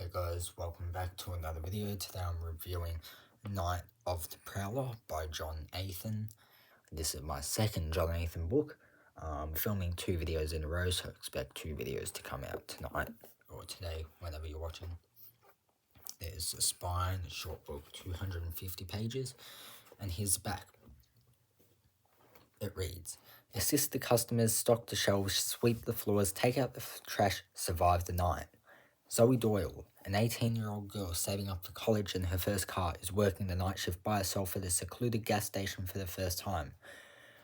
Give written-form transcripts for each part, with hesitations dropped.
Hey guys, welcome back to another video. Today I'm reviewing Night of the Prowler by John Athan. This is my second John Athan book. I'm filming 2 videos in a row, so expect 2 videos to come out tonight or today, whenever you're watching. There's a spine, a short book, 250 pages, and here's the back. It reads, assist the customers, stock the shelves, sweep the floors, take out the trash, survive the night. Zoe Doyle, an 18-year-old girl saving up for college and her first car, is working the night shift by herself at a secluded gas station for the first time.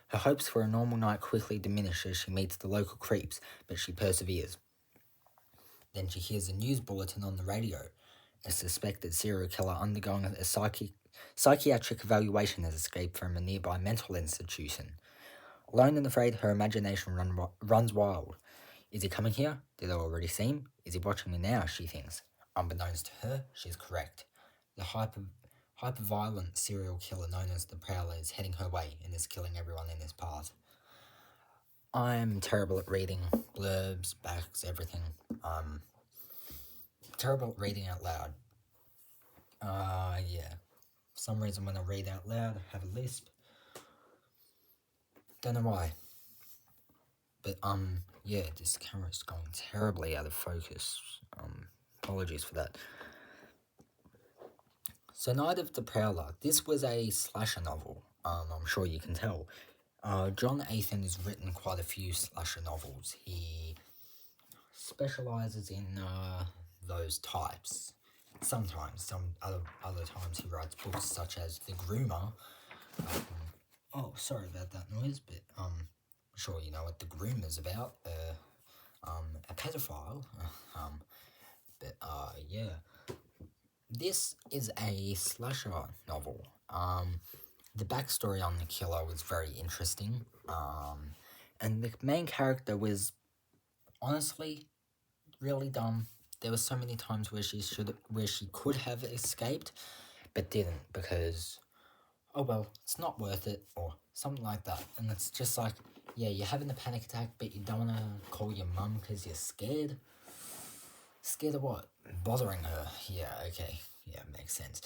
Her hopes for a normal night quickly diminish as she meets the local creeps, but she perseveres. Then she hears a news bulletin on the radio. A suspected serial killer undergoing a psychiatric evaluation has escaped from a nearby mental institution. Alone and afraid, her imagination runs wild. Is he coming here? Did I already see him? Is he watching me now? She thinks. Unbeknownst to her, she's correct. The hyper-violent serial killer known as the Prowler is heading her way and is killing everyone in his path. I'm terrible at reading blurbs, backs, everything. Terrible at reading out loud. Yeah. For some reason when I read out loud, I have a lisp. Don't know why. But, yeah, this camera's going terribly out of focus. Apologies for that. So, Night of the Prowler. This was a slasher novel. I'm sure you can tell. John Athan has written quite a few slasher novels. He specialises in those types. Sometimes, some other times he writes books such as The Groomer. Oh, sorry about that noise, but I'm sure you know what The Groomer's about. A pedophile. Yeah. This is a slasher novel. The backstory on the killer was very interesting. And the main character was honestly really dumb. There were so many times where she could have escaped, but didn't because, oh well, it's not worth it or something like that. And it's just like, yeah, you're having a panic attack, but you don't want to call your mum because you're scared. Scared of what? Bothering her. Yeah, okay. Yeah, makes sense.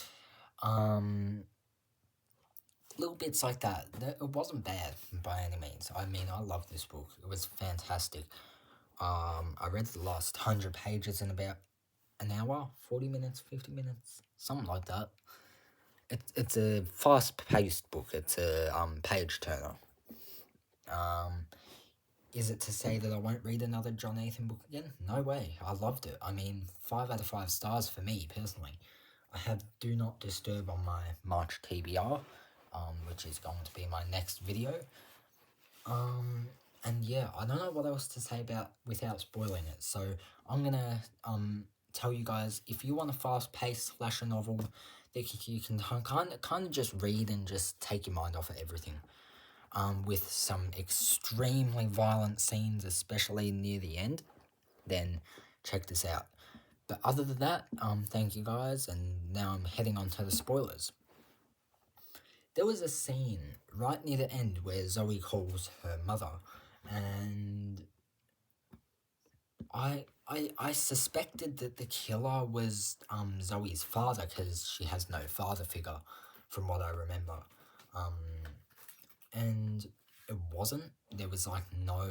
Little bits like that. It wasn't bad by any means. I mean, I love this book. It was fantastic. I read the last 100 pages in about an hour, 40 minutes, 50 minutes, something like that. It's a fast-paced book. It's a page turner. Is it to say that I won't read another John Athan book again? No way. I loved it. I mean, 5 out of 5 stars for me, personally. I have Do Not Disturb on my March TBR, which is going to be my next video. And yeah, I don't know what else to say about without spoiling it. So I'm gonna tell you guys, if you want a fast-paced slasher novel that you can kind of just read and just take your mind off of everything. With some extremely violent scenes, especially near the end, then check this out. But other than that, thank you guys, and now I'm heading on to the spoilers. There was a scene right near the end where Zoe calls her mother, and I suspected that the killer was Zoe's father because she has no father figure, from what I remember. And it wasn't. There was like no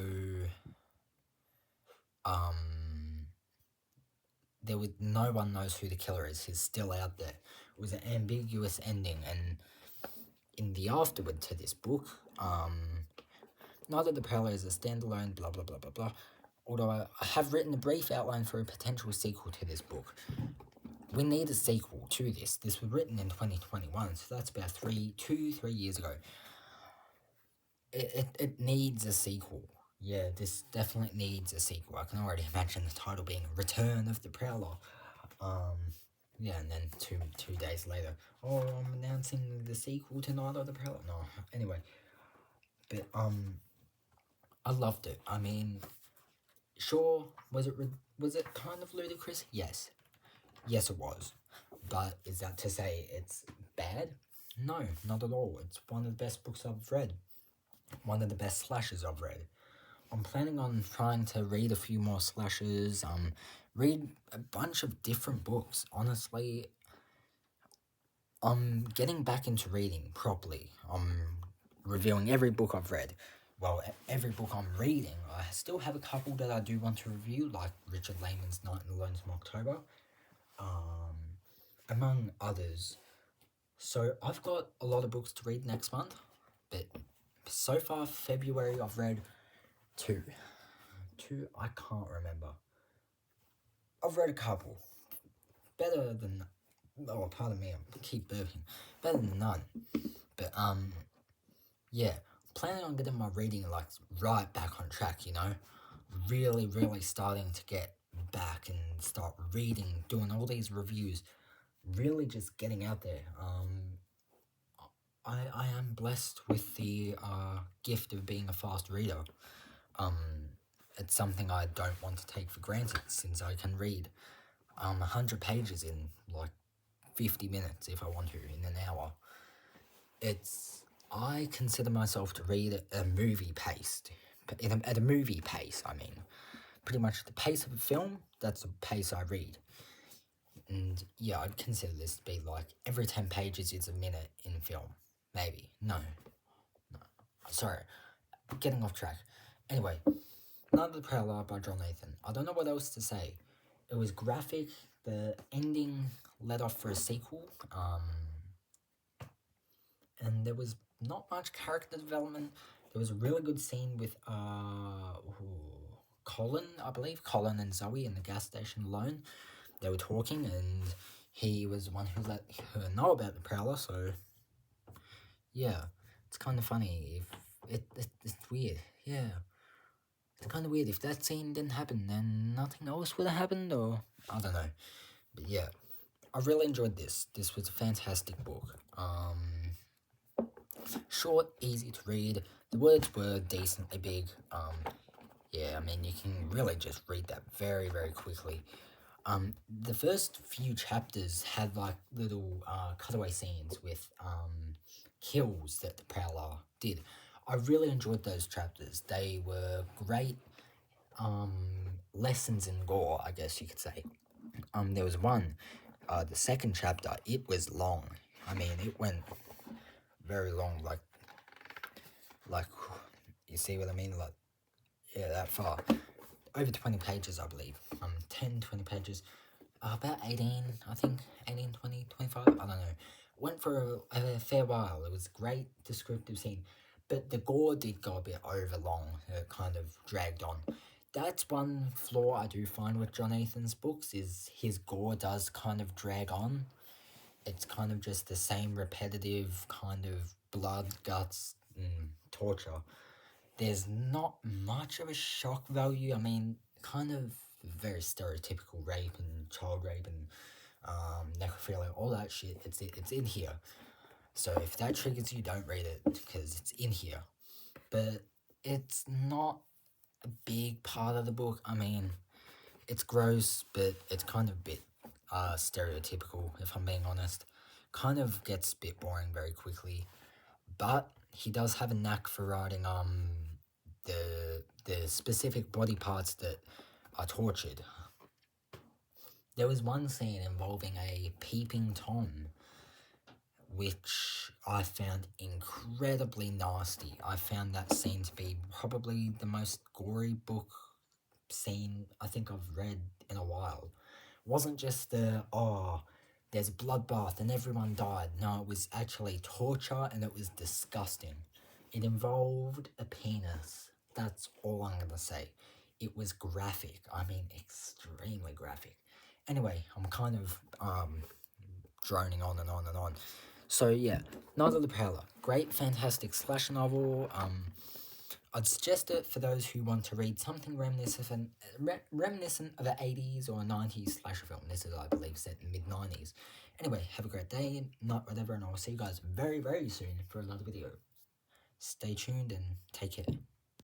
one knows who the killer is. He's still out there. It was an ambiguous ending, and in the afterword to this book, Night of the Prowler is a standalone, blah blah blah blah blah. Although I have written a brief outline for a potential sequel to this book. We need a sequel to this. This was written in 2021, so that's about 3 years ago. It needs a sequel. Yeah, this definitely needs a sequel. I can already imagine the title being Return of the Prowler. Yeah, and then two days later, oh, I'm announcing the sequel to Night of the Prowler. No, anyway. But, I loved it. I mean, sure, was it kind of ludicrous? Yes. Yes, it was. But is that to say it's bad? No, not at all. It's one of the best books I've read. One of the best slashers I've read. I'm planning on trying to read a few more slashers, read a bunch of different books. Honestly, I'm getting back into reading properly. I'm reviewing every book I've read. Well, every book I'm reading. I still have a couple that I do want to review, like Richard Lehman's Night in the Lonesome October, among others. So I've got a lot of books to read next month, but so far February I've read two. I can't remember. I've read a couple. Better than, oh pardon me, I keep burping. Better than none. But yeah, planning on getting my reading like right back on track, you know? Really starting to get back and start reading, doing all these reviews, really just getting out there. I am blessed with the gift of being a fast reader. It's something I don't want to take for granted, since I can read 100 pages in like 50 minutes if I want to, in an hour. I consider myself to read at a movie pace. At a movie pace, I mean. Pretty much the pace of a film, that's the pace I read. And yeah, I'd consider this to be like every 10 pages is a minute in film. Maybe. No. Sorry. Getting off track. Anyway, Night of the Prowler by John Athan. I don't know what else to say. It was graphic. The ending led off for a sequel. And there was not much character development. There was a really good scene with Colin, I believe. Colin and Zoe in the gas station alone. They were talking, and he was the one who let her know about the Prowler, so yeah, it's kind of funny. It's weird, yeah. It's kind of weird. If that scene didn't happen, then nothing else would have happened, or I don't know. But yeah, I really enjoyed this. This was a fantastic book. Short, easy to read. The words were decently big. Yeah, I mean, you can really just read that very quickly. The first few chapters had like little cutaway scenes with kills that the Prowler did. I really enjoyed those chapters. They were great lessons in gore, I guess you could say. There was one, the second chapter, it was long. I mean, it went very long, like, you see what I mean? Like, yeah, that far. Over 20 pages, I believe. 10, 20 pages. About 18, I think. 18, 20, 25, I don't know. Went for a fair while. It was a great descriptive scene. But the gore did go a bit over long. It kind of dragged on. That's one flaw I do find with John Athan's books, is his gore does kind of drag on. It's kind of just the same repetitive kind of blood, guts, and torture. There's not much of a shock value. I mean, kind of very stereotypical rape and child rape and necrophilia, all that shit. It's in here. So if that triggers you, don't read it, because it's in here. But it's not a big part of the book. I mean, it's gross, but it's kind of a bit stereotypical, if I'm being honest. Kind of gets a bit boring very quickly. But he does have a knack for writing the specific body parts that are tortured. There was one scene involving a peeping Tom, which I found incredibly nasty. I found that scene to be probably the most gory book scene I think I've read in a while. It wasn't just there's a bloodbath and everyone died. No, it was actually torture, and it was disgusting. It involved a penis. That's all I'm gonna say. It was graphic. I mean, extremely graphic. Anyway, I'm kind of droning on and on and on. So yeah, Night of the Prowler. Great, fantastic slasher novel. I'd suggest it for those who want to read something reminiscent of an 80s or a 90s slasher film. This is, I believe, set in the mid-90s. Anyway, have a great day, night, whatever, and I'll see you guys very soon for another video. Stay tuned and take care.